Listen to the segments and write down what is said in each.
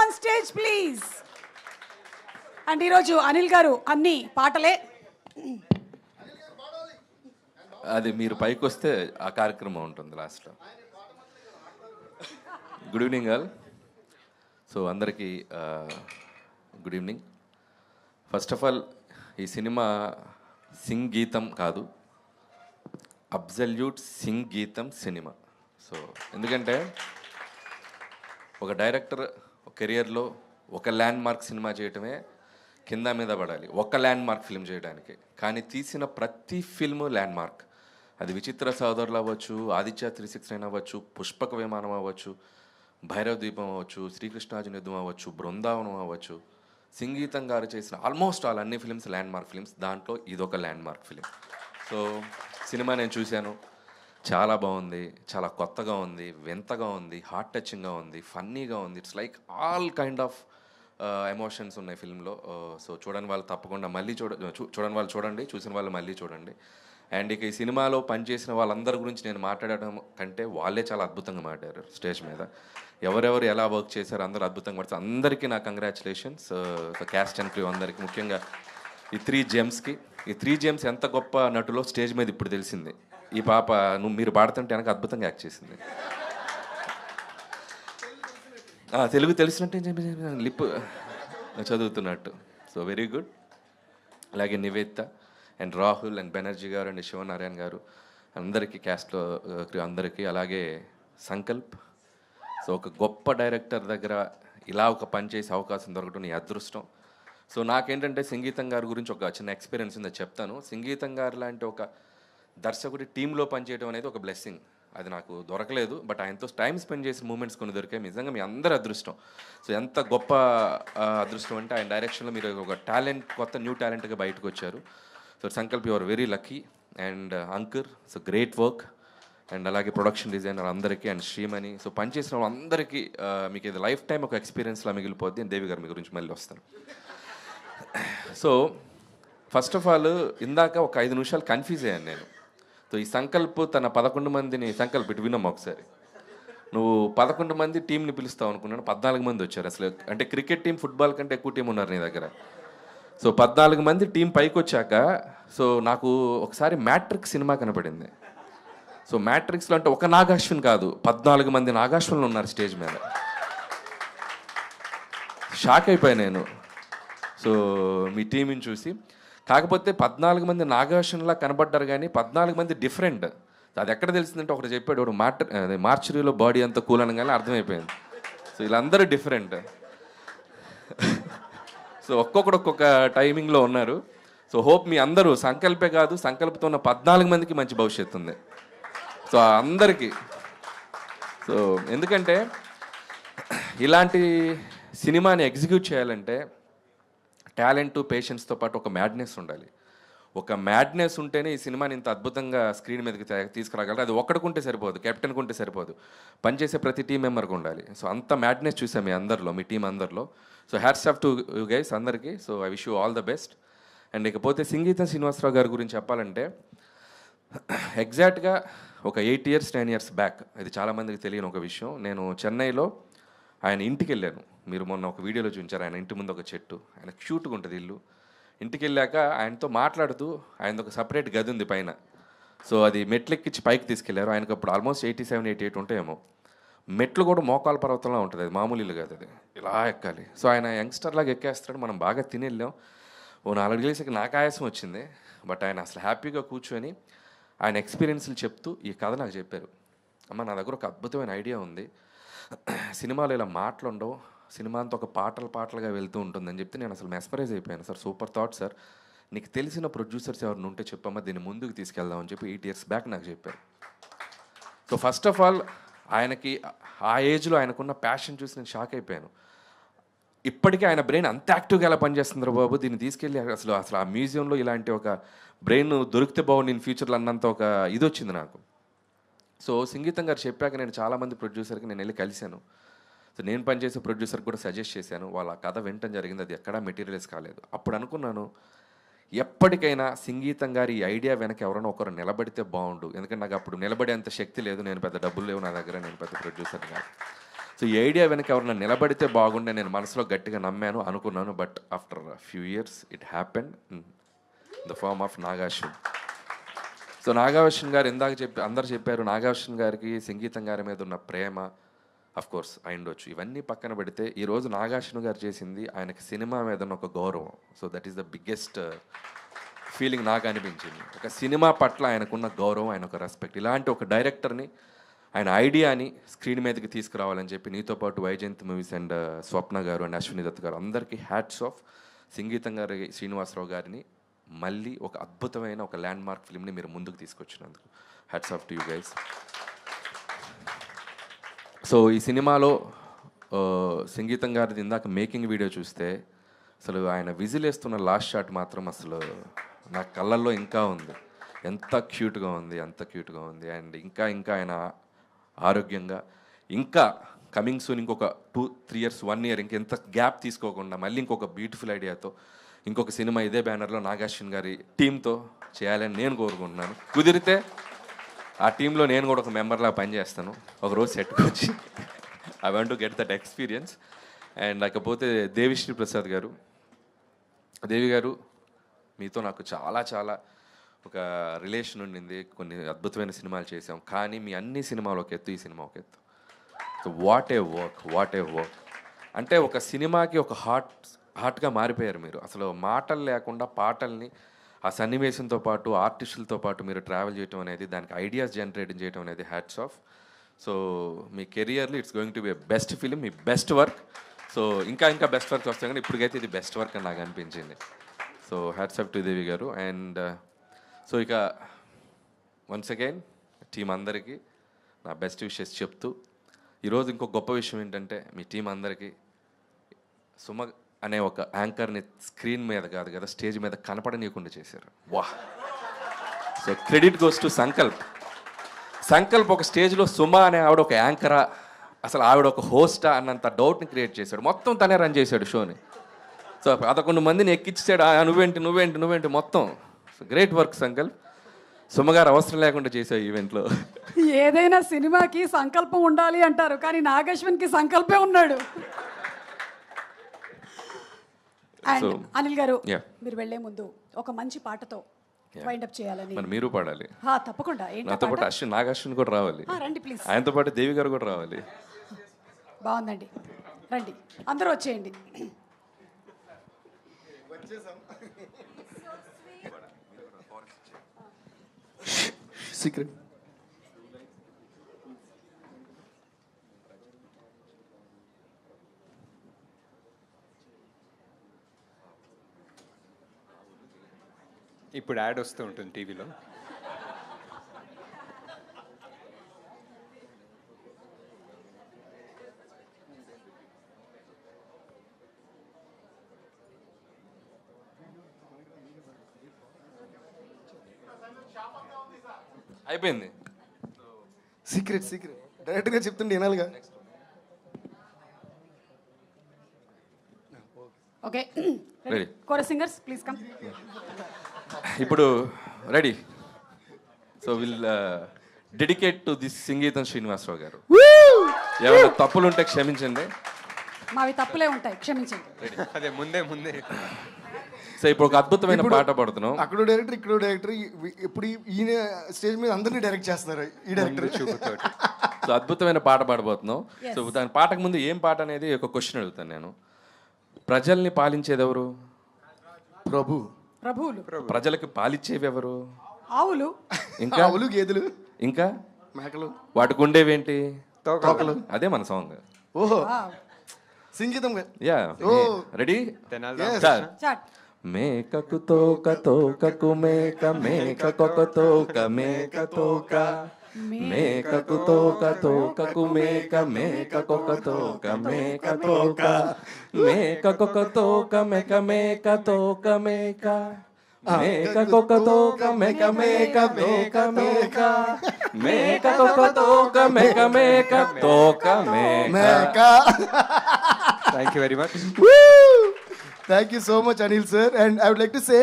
On stage please. And ఈరోజు అనిల్ గారు అన్ని పాటలే. అది మీరు పైకి వస్తే ఆ కార్యక్రమం ఉంటుంది లాస్ట్లో. Good evening all. సో అందరికీ good evening. First of all ఈ సినిమా సింగ్ గీతం కాదు, అబ్జల్యూట్ సింగ్ గీతం సినిమా. సో ఎందుకంటే ఒక డైరెక్టర్ కెరియర్లో ఒక ల్యాండ్ మార్క్ సినిమా చేయటమే కింద మీద పడాలి, ఒక ల్యాండ్ మార్క్ ఫిల్మ్ చేయడానికి. కానీ తీసిన ప్రతి ఫిల్ము ల్యాండ్ మార్క్. అది విచిత్ర సోదరులు అవ్వచ్చు, ఆదిత్య 369 అవ్వచ్చు, పుష్పక విమానం అవ్వచ్చు, భైరవ ద్వీపం అవ్వచ్చు, శ్రీకృష్ణార్జున యుద్ధం అవ్వచ్చు, బృందావనం అవ్వచ్చు. సంగీతం గారు చేసిన ఆల్మోస్ట్ ఆల్ అన్ని ఫిల్మ్స్ ల్యాండ్ మార్క్ ఫిల్మ్స్. దాంట్లో ఇదొక land mark film. So cinema నేను చూశాను, చాలా బాగుంది, చాలా కొత్తగా ఉంది, వింతగా ఉంది, హార్ట్ టచింగ్గా ఉంది, ఫన్నీగా ఉంది. It's like all kind of emotions ఉన్నాయి ఫిల్మ్లో. సో చూడని వాళ్ళు తప్పకుండా మళ్ళీ చూడని వాళ్ళు చూడండి, చూసిన వాళ్ళు మళ్ళీ చూడండి. అండ్ ఇక ఈ సినిమాలో పనిచేసిన వాళ్ళందరి గురించి నేను మాట్లాడడం కంటే వాళ్ళే చాలా అద్భుతంగా మాట్లాడారు స్టేజ్ మీద. ఎవరెవరు ఎలా వర్క్ చేశారు అందరూ అద్భుతంగా పడుతుంది. అందరికీ నా కంగ్రాచులేషన్స్, క్యాస్ట్ అండ్ క్రూ అందరికీ, ముఖ్యంగా ఈ 3 జెమ్స్కి. ఈ 3 జెమ్స్ ఎంత గొప్ప నటులో స్టేజ్ మీద ఇప్పుడు తెలిసింది. ఈ పాప మీరు పాడుతుంటే వెనక అద్భుతంగా యాక్ట్ చేసింది. తెలుగు తెలిసినట్టే లిప్ చదువుతున్నట్టు. So very good. అలాగే Nivedita and Rahul and Banerjee garu and Sivanarayana గారు అందరికీ, క్యాస్ట్లో అందరికీ. అలాగే సంకల్ప్. సో ఒక గొప్ప డైరెక్టర్ దగ్గర ఇలా ఒక పని చేసే అవకాశం దొరకడం నీ అదృష్టం. సో నాకేంటంటే సంగీతం గారి గురించి ఒక చిన్న ఎక్స్పీరియన్స్ ఉందని చెప్తాను. సంగీతం గారు లాంటి ఒక దర్శకుడి టీంలో పనిచేయడం అనేది ఒక బ్లెస్సింగ్. అది నాకు దొరకలేదు, బట్ ఆయనతో టైం స్పెండ్ చేసిన మూమెంట్స్ కొన్ని దొరికాయి. నిజంగా మీ అందరి అదృష్టం. సో ఎంత గొప్ప అదృష్టం అంటే ఆయన డైరెక్షన్లో మీరు ఒక టాలెంట్, కొత్త న్యూ టాలెంట్గా బయటకు వచ్చారు. So Sankalp you are very lucky. And Ankur, so great work. And అలాగే ప్రొడక్షన్ డిజైనర్ అందరికీ అండ్ శ్రీమణి. సో పనిచేసిన వాళ్ళందరికీ మీకు ఇది లైఫ్ టైం ఒక ఎక్స్పీరియన్స్లా మిగిలిపోద్ది. అండ్ దేవి గారు మీ గురించి మళ్ళీ వస్తాను. సో ఫస్ట్ ఆఫ్ ఆల్ ఇందాక ఒక 5 నిమిషాలు కన్ఫ్యూజ్ అయ్యాను నేను. సో ఈ సంకల్ప్ తన 11 మందిని, సంకల్ప్ ఇటు విన్నాం ఒకసారి, నువ్వు 11 మంది టీంని పిలుస్తావు అనుకున్నాను, 14 మంది వచ్చారు. అసలు అంటే క్రికెట్ టీం, ఫుట్బాల్ కంటే ఎక్కువ టీం ఉన్నారు నీ దగ్గర. సో 14 మంది టీం పైకి వచ్చాక సో నాకు ఒకసారి మ్యాట్రిక్స్ సినిమా కనపడింది. సో మ్యాట్రిక్స్లో అంటే ఒక నాగాశ్విన్ కాదు, 14 మంది నాగాశ్విన్లు ఉన్నారు స్టేజ్ మీద. షాక్ అయిపోయాను నేను సో మీ టీంని చూసి. కాకపోతే 14 మంది నాగార్జునలా కనబడ్డారు, కానీ 14 మంది డిఫరెంట్. అది ఎక్కడ తెలిసిందంటే ఒకటి చెప్పాడు, ఒకడు మార్చరీలో బాడీ అంతా కూల్ అనగానే అర్థమైపోయింది. సో వీళ్ళందరూ డిఫరెంట్. సో ఒక్కొక్కడు ఒక్కొక్క టైమింగ్లో ఉన్నారు. సో హోప్ మీ అందరూ సంకల్పే కాదు, సంకల్పంతో ఉన్న 14 మందికి మంచి భవిష్యత్తు ఉంది. సో అందరికీ. సో ఎందుకంటే ఇలాంటి సినిమాని ఎగ్జిక్యూట్ చేయాలంటే టాలెంట్, పేషెన్స్తో పాటు ఒక మ్యాడ్నెస్ ఉండాలి. ఒక మ్యాడ్నెస్ ఉంటేనే ఈ సినిమాని ఇంత అద్భుతంగా స్క్రీన్ మీదకి తీసుకురాగలరు. అది ఒక్కడికుంటే సరిపోదు, కెప్టెన్కి ఉంటే సరిపోదు, పనిచేసే ప్రతి టీం మెంబర్కి ఉండాలి. సో అంత మ్యాడ్నెస్ చూసాం మీ అందరిలో, మీ టీం అందరిలో. So hats off to you guys అందరికీ. So I wish you all the best. And ఇకపోతే సంగీతం శ్రీనివాసరావు గారి గురించి చెప్పాలంటే ఎగ్జాక్ట్గా ఒక 8 years 9 years బ్యాక్, ఇది చాలామందికి తెలియని ఒక విషయం, నేను చెన్నైలో ఆయన ఇంటికి వెళ్ళాను. మీరు మొన్న ఒక వీడియోలో చూపించారు, ఆయన ఇంటి ముందు ఒక చెట్టు, ఆయన క్యూట్గా ఉంటుంది ఇల్లు. ఇంటికి వెళ్ళాక ఆయనతో మాట్లాడుతూ, ఆయనది ఒక సపరేట్ గది ఉంది పైన. సో అది మెట్లెక్కించి పైకి తీసుకెళ్లారు. ఆయనకు అప్పుడు ఆల్మోస్ట్ 87, 88 ఉంటాయేమో. మెట్లు కూడా మోకాల పర్వతంలో ఉంటుంది, అది మామూలు ఇల్లు కాదు, అది ఇలా ఎక్కాలి. సో ఆయన యంగ్స్టర్ లాగా ఎక్కేస్తాడు. మనం బాగా తిని వెళ్ళాం. ఓ 4 డేస్కి నాకు ఆయాసం వచ్చింది, బట్ ఆయన అసలు హ్యాపీగా కూర్చొని ఆయన ఎక్స్పీరియన్స్లు చెప్తూ ఈ కథ నాకు చెప్పారు. అమ్మ, నా దగ్గర ఒక అద్భుతమైన ఐడియా ఉంది, సినిమాలో ఇలా మాటలు ఉండవు, సినిమా అంతా ఒక పాటలుగా వెళ్తూ ఉంటుందని చెప్తే నేను అసలు మెస్మరైజ్ అయిపోయాను. సార్ సూపర్ థాట్ సార్, నీకు తెలిసిన ప్రొడ్యూసర్స్ ఎవరిని ఉంటే చెప్పమ్మా, దీన్ని ముందుకు తీసుకెళ్దామని చెప్పి 8 years బ్యాక్ నాకు చెప్పారు. సో ఫస్ట్ ఆఫ్ ఆల్ ఆయనకి ఆ ఏజ్లో ఆయనకున్న ప్యాషన్ చూసి నేను షాక్ అయిపోయాను. ఇప్పటికీ ఆయన బ్రెయిన్ అంత యాక్టివ్గా ఎలా పనిచేస్తుందో బాబు, దీన్ని తీసుకెళ్ళి అసలు ఆ మ్యూజియంలో ఇలాంటి ఒక బ్రెయిన్ దొరికితే బాగుంది ఇన్ ఫ్యూచర్లో అన్నంత ఒక ఇది వచ్చింది నాకు. సో సంగీతం గారు చెప్పాక నేను చాలామంది ప్రొడ్యూసర్కి నేను వెళ్ళి కలిశాను. సో నేను పనిచేసే ప్రొడ్యూసర్కి కూడా సజెస్ట్ చేశాను. వాళ్ళ కథ వినటం జరిగింది, అది ఎక్కడా మెటీరియల్స్ కాలేదు. అప్పుడు అనుకున్నాను, ఎప్పటికైనా సంగీతం గారి ఈ ఐడియా వెనక ఎవరైనా ఒకరు నిలబడితే బాగుండు. ఎందుకంటే నాకు అప్పుడు నిలబడేంత శక్తి లేదు, నేను పెద్ద డబ్బులు లేవు నా దగ్గర, నేను పెద్ద ప్రొడ్యూసర్ కాదు. సో ఈ ఐడియా వెనక ఎవరైనా నిలబడితే బాగుండే నేను మనసులో గట్టిగా నమ్మాను అనుకున్నాను. But after few years it happened in the form of Nag Ashwin. So Nag Ashwin గారు ఇందాక అందరు చెప్పారు, నాగాశ్విన్ గారికి సంగీతం గారి మీద ఉన్న ప్రేమ అఫ్ కోర్స్ అయి ఉండొచ్చు. ఇవన్నీ పక్కన పెడితే ఈరోజు నాగాశ్విన్ గారు చేసింది ఆయనకి సినిమా మీద ఉన్న ఒక గౌరవం. So that is the biggest feeling నాకు అనిపించింది. ఒక సినిమా పట్ల ఆయనకున్న గౌరవం, ఆయన ఒక రెస్పెక్ట్. ఇలాంటి ఒక డైరెక్టర్ని, ఆయన ఐడియాని స్క్రీన్ మీదకి తీసుకురావాలని చెప్పి నీతో పాటు వైజయంతి మూవీస్ అండ్ స్వప్న గారు అండ్ అశ్విని దత్ గారు అందరికీ హ్యాట్స్ ఆఫ్. సంగీతం గారి శ్రీనివాసరావు గారిని మళ్ళీ ఒక అద్భుతమైన ఒక ల్యాండ్ మార్క్ ఫిల్మ్ని మీరు ముందుకు తీసుకొచ్చినందుకు hats off to you guys. So ఈ సినిమాలో సంగీతం గారిది ఇందాక మేకింగ్ వీడియో చూస్తే అసలు ఆయన విజిల్ వేస్తున్న లాస్ట్ షాట్ మాత్రం అసలు నా కళ్ళల్లో ఇంకా ఉంది. ఎంత క్యూట్గా ఉంది, అంత క్యూట్గా ఉంది. అండ్ ఇంకా ఆయన ఆరోగ్యంగా ఇంకా కమింగ్ సూన్ ఇంకొక 2-3 years 1 year ఇంకెంత గ్యాప్ తీసుకోకుండా మళ్ళీ ఇంకొక బ్యూటిఫుల్ ఐడియాతో ఇంకొక సినిమా ఇదే బ్యానర్లో నాగాశ్విన్ గారి టీంతో చేయాలని నేను కోరుకుంటున్నాను. కుదిరితే ఆ టీంలో నేను కూడా ఒక మెంబర్లా పనిచేస్తాను ఒకరోజు సెట్కి వచ్చి. I want to get that experience. And లేకపోతే దేవిశ్రీ ప్రసాద్ గారు, దేవి గారు, మీతో నాకు చాలా చాలా ఒక రిలేషన్ ఉండింది. కొన్ని అద్భుతమైన సినిమాలు చేసాం. కానీ మీ అన్ని సినిమాలు ఒక ఎత్తు, ఈ సినిమా ఒక ఎత్తు. So what a work. అంటే ఒక సినిమాకి ఒక హార్ట్గా మారిపోయారు మీరు. అసలు మాటలు లేకుండా పాటల్ని ఆ సన్నివేశంతో పాటు ఆర్టిస్టులతో పాటు మీరు ట్రావెల్ చేయడం అనేది, దానికి ఐడియాస్ జనరేట్ చేయడం అనేది హ్యాట్స్ ఆఫ్. సో మీ కెరియర్లో it's going to be best film, me best work. So ఇంకా బెస్ట్ వర్క్ వస్తాయి, కానీ ఇప్పటికైతే ఇది బెస్ట్ వర్క్ అని నాకు అనిపించింది. సో హ్యాట్స్ ఆఫ్ టు దేవి గారు. అండ్ సో ఇక వన్స్ అగైన్ టీం అందరికీ నా బెస్ట్ విషెస్ చెప్తూ, ఈరోజు ఇంకో గొప్ప విషయం ఏంటంటే మీ టీం అందరికీ సుమ అనే ఒక యాంకర్ని స్క్రీన్ మీద కాదు కదా, స్టేజ్ మీద కనపడనీయకుండా చేశారు. వాహ్! So credit goes to Sankalp ఒక స్టేజ్లో సుమ అనే ఆవిడ ఒక యాంకరా, అసలు ఆవిడ ఒక హోస్టా అన్నంత డౌట్ని క్రియేట్ చేశాడు. మొత్తం తనే రన్ చేశాడు షోని. సో 11 మందిని ఎక్కించాడు. నువ్వేంటి మొత్తం. So great work Sankalp. సుమగారు అవసరం లేకుండా చేసే ఈవెంట్లో. ఏదైనా సినిమాకి సంకల్పం ఉండాలి అంటారు, కానీ నాగశ్విన్కి సంకల్పే ఉన్నాడు. అండ్ అనిల్ గారు, మీరు వెళ్లే ముందు ఒక మంచి పాటతో వైండప్ చేయాలని. మరి మీరు పాడాలి. తప్పకుండా. నాతో పాటు నాగాశ్విన్ కూడా రావాలి. రండి ప్లీజ్. ఆయనతో పాటు దేవి గారు కూడా రావాలి. బాగుందండి, రండి అందరూ వచ్చేయండి. సీక్రెట్. ఇప్పుడు యాడ్ వస్తూ ఉంటుంది టీవీలో. అయిపోయింది. సీక్రెట్ డైరెక్ట్గా చెప్తుండే వినాలిగా. Okay, ready. Chorus singers please come. ఇప్పుడు ready. So will dedicate to this Singeetam Srinivasarao గారు. ఏమైనా తప్పులు ఉంటే క్షమించండి. మావి తప్పులే ఉంటాయి, క్షమించండి. అదే ముందే సో ఇప్పుడు ఒక అద్భుతమైన పాట పాడుతున్నాం. అక్కడ డైరెక్టర్, ఇక్కడ డైరెక్టర్. ఇప్పుడు ఈయన స్టేజ్ మీద అందరినీ డైరెక్ట్ చేస్తున్నారు ఈ డైరెక్టర్. సో అద్భుతమైన పాట పాడబోతున్నాం. సో దాని పాటకు ముందు ఏం పాట అనేది ఒక క్వశ్చన్ అడుగుతాను నేను. ప్రజల్ని పాలించేది ఎవరు? ప్రభువులు. ప్రజలకు పాలిచ్చేవి ఎవరు? ఆవులు. ఇంకా ఆవులు, గేదెలు, ఇంకా మేకలు. వాటికి ఉండేవేంటి? తోకలు. అదే మన సాంగ్. ఓహో, సంగీతం. Yeah, ready. మేకకు తోక తోకకు మేక, మేకకొక తోక మేక తోక, మేకకు తోక తోకకు మేక, మేకకొక తోక మేక తోక, మేకకొక తోక మేక మేక తోక మేక, మేకకొక తోక మేక మేక తోక మేక, మేకకొక తోక మేక మేక తోక మేక. Thank you very much. Thank you so much Anil sir. And I would like to say,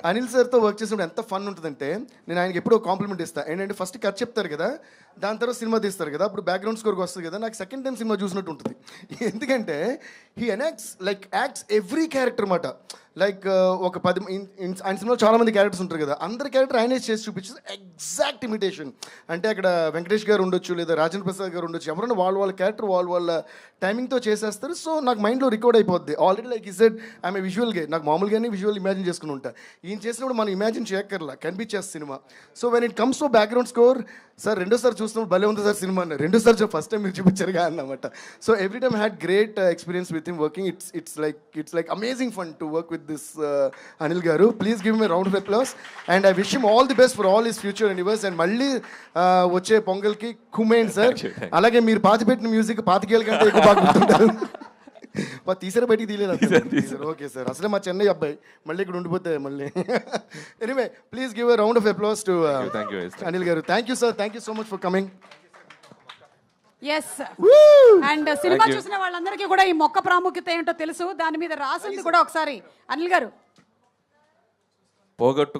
Anil సార్తో వర్క్ చేసినప్పుడు ఎంత ఫన్ ఉంటుందంటే, నేను ఆయనకి ఎప్పుడో కాంప్లిమెంట్ ఇస్తాను. ఏంటంటే ఫస్ట్ కథ చెప్తారు కదా, దాని తర్వాత సినిమా తీస్తారు కదా, అప్పుడు బ్యాక్గ్రౌండ్ స్కోర్కి వస్తుంది కదా, నాకు సెకండ్ టైం సినిమా చూసినట్టు ఉంటుంది. ఎందుకంటే హీ యాక్ట్స్ ఎవ్రీ క్యారెక్టర్ మాట. లైక్ ఒక 10 ఆయన సినిమాలో చాలా మంది క్యారెక్టర్స్ ఉంటారు కదా, అందరి క్యారెక్టర్ ఆయనే చేసి చూపించేది ఎగ్జాక్ట్ ఇమిటేషన్. అంటే అక్కడ వెంకటేష్ గారు ఉండొచ్చు, లేదా రాజేంద్ర ప్రసాద్ గారు ఉండొచ్చు, ఎవరైనా వాళ్ళ క్యారెక్టర్ వాళ్ళ టైమింగ్తో చేసేస్తారు. సో నాకు మైండ్లో రికార్డ్ అయిపోద్ది ఆల్రెడీ. లైక్ ఈ సెడ్ ఐఎమ్ విజువల్గా, నాకు మామూలుగానే విజువల్ ఇమాజిన్ చేసుకుని ఉంటా. ఈయన చేసినప్పుడు మనం ఇమాజిన్ చేయక్కర్లా, కనిపించేస్తుంది cinema. So when it comes to background score, sir రెండోసారి చూసినప్పుడు భలే ఉంది సార్ సినిమా అన్నారు. రెండోసారి ఫస్ట్ టైం మీరు చూపించారుగా అన్నమాట. So every time had great experience with him working. It's like amazing fun to work with this Anil garu. Please give me round of applause and I wish him all the best for all his future endeavours. And మళ్ళీ వచ్చే పొంగల్కి కుమేన్ sir. అలాగే మీరు పాతిపెట్టిన music 25 ఏళ్ళ కంటే ఎక్కువ బాగా గుర్తుంటారు. తీసారా బయటికి తీయలేదు. ఓకే సార్, అసలే మా చెన్నై అబ్బాయి, మళ్ళీ ఇక్కడ ఉండిపోతే మళ్ళీ. Anyway please give a round of applause to Anil garu. Thank you sir, thank you so much for coming. Yes, and cinema చూసిన వాళ్ళందరికీ కూడా ఈ మొక్క ప్రాముఖ్యత ఏంటో తెలుసు. దాని మీద రాసింది కూడా ఒకసారి అనిల్ గారు పోగొట్టు